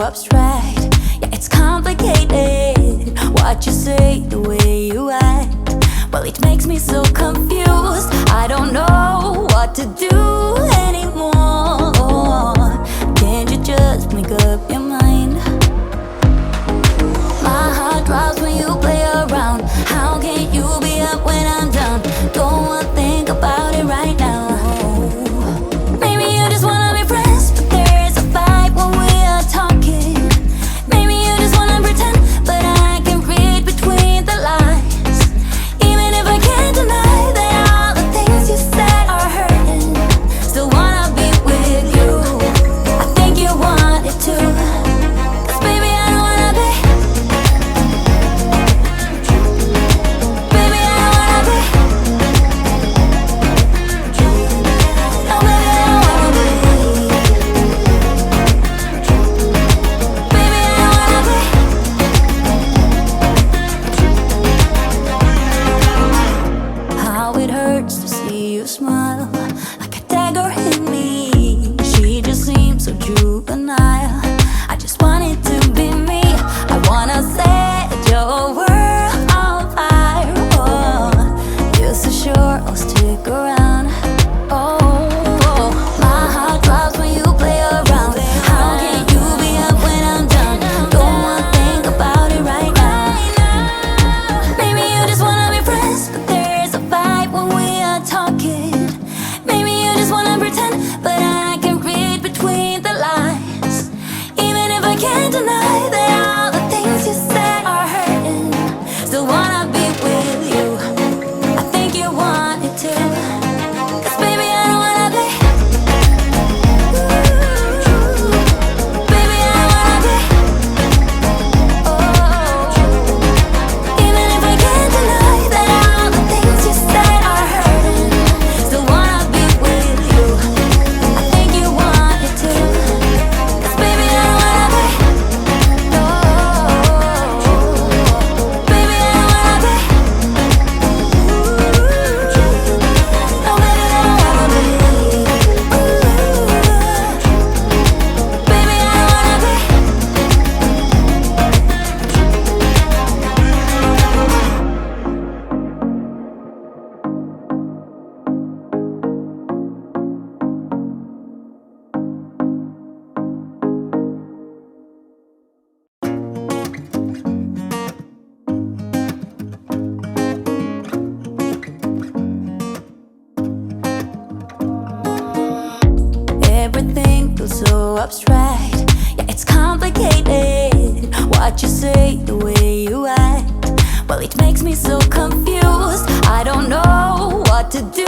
abstract. Yeah, it's complicated. What you say, the way you act, well, it makes me so confused. I don't know what to do anymore. Can't you just make up your mind? My heart drops when you play around. How can you be up when I'm down? Don't wanna think about it right now. Maybe you just wanna be friends, but there's a fight when we are talking. Maybe you just wanna pretend, but I can read between the lines. Even if I can't deny that all the things you said are hurting, still wanna be with you. I think you want it too. 'Cause baby, I don't wanna be. Baby, I don't wanna be. No, baby, I don't wanna be. Baby, I don't wanna be. How it hurts to see you smile, like a dagger in me. She just seems so juvenile. I just want it to be me. I wanna set your world on fire. Oh, you're so sure I'll stick around. Oh, my heart drops when you play around. How can you be up when I'm down? Don't wanna think about it right now. Maybe you just wanna be friends, but there's a fight when we are talking. Maybe you just wanna pretend, but I can read between the lines. Even if I can't deny that all the things you said are hurting, still wanna be with you. I think you want it too. 'Cause baby, I don't wanna be. Baby, I don't wanna be. Oh, even if I can't deny that all the things you said are hurting, still wanna be with you. I think you want it too. 'Cause baby, I don't wanna be. No, baby, I don't wanna be. No, baby, I don't wanna be. Baby, I don't wanna be. Everything feels so abstract. Yeah, it's complicated. What you say, the way you act, well, it makes me so confused. I don't know what to do